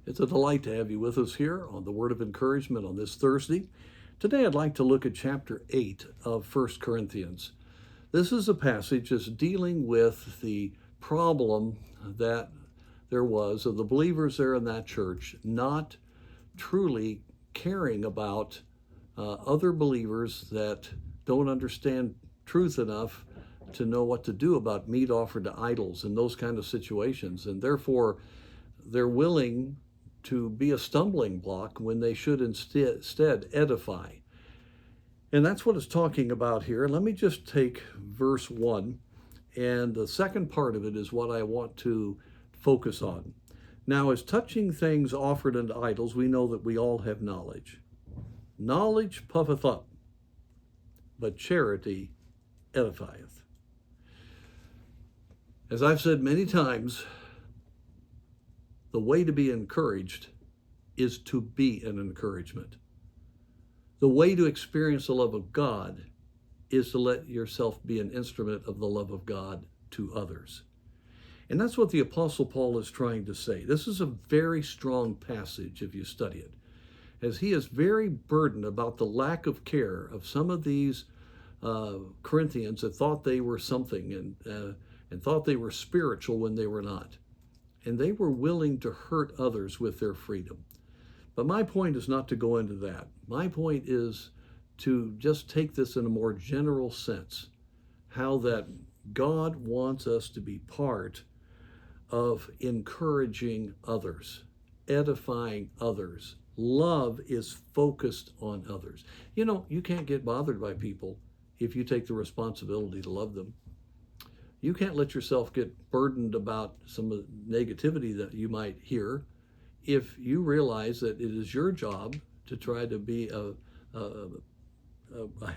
It's a delight to have you with us here on the Word of Encouragement on this Thursday. Today I'd like to look at chapter 8 of 1 Corinthians. This is a passage that's dealing with the problem that there was of the believers there in that church not truly caring about other believers that don't understand truth enough to know what to do about meat offered to idols and those kind of situations. And therefore, they're willing to be a stumbling block when they should instead edify. And that's what it's talking about here. Let me just take verse 1, and the second part of it is what I want to focus on. Now, as touching things offered unto idols, we know that we all have knowledge. Knowledge puffeth up, but charity edifieth. As I've said many times, the way to be encouraged is to be an encouragement. The way to experience the love of God is to let yourself be an instrument of the love of God to others. And that's what the Apostle Paul is trying to say. This is a very strong passage if you study it, as he is very burdened about the lack of care of some of these Corinthians that thought they were something and thought they were spiritual when they were not. And they were willing to hurt others with their freedom. But my point is not to go into that. My point is to just take this in a more general sense, how that God wants us to be part of encouraging others, edifying others. Love is focused on others. You know, you can't get bothered by people if you take the responsibility to love them. You can't let yourself get burdened about some of the negativity that you might hear if you realize that it is your job to try to be a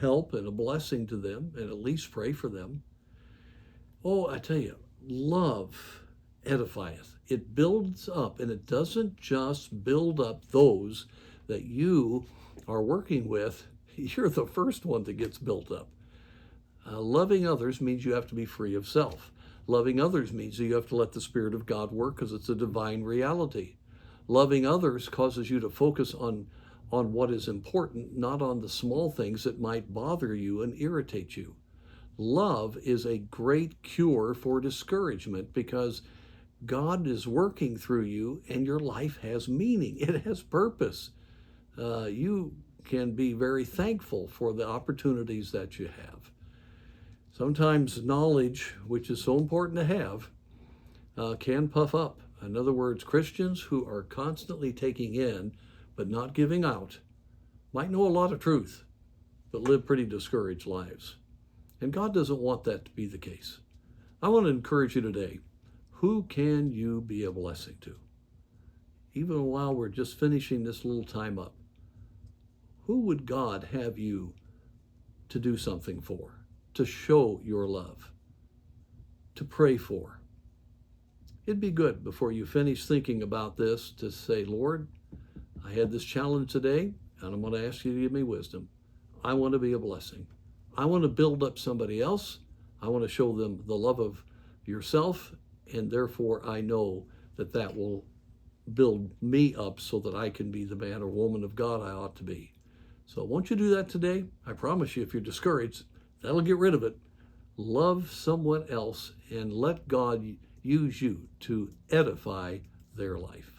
help and a blessing to them and at least pray for them. Oh, I tell you, love edifieth. It builds up, and it doesn't just build up those that you are working with. You're the first one that gets built up. Loving others means you have to be free of self. Loving others means that you have to let the Spirit of God work because it's a divine reality. Loving others causes you to focus on what is important, not on the small things that might bother you and irritate you. Love is a great cure for discouragement because God is working through you and your life has meaning. It has purpose. You can be very thankful for the opportunities that you have. Sometimes knowledge, which is so important to have, can puff up. In other words, Christians who are constantly taking in but not giving out might know a lot of truth, but live pretty discouraged lives. And God doesn't want that to be the case. I want to encourage you today. Who can you be a blessing to? Even while we're just finishing this little time up, who would God have you to do something for? To show your love, to pray for? It'd be good before you finish thinking about this to say, Lord, I had this challenge today, and I'm going to ask you to give me wisdom. I want to be a blessing. I want to build up somebody else. I want to show them the love of yourself, and therefore I know that that will build me up so that I can be the man or woman of God I ought to be. So won't you do that today? I promise you, if you're discouraged, that'll get rid of it. Love someone else and let God use you to edify their life.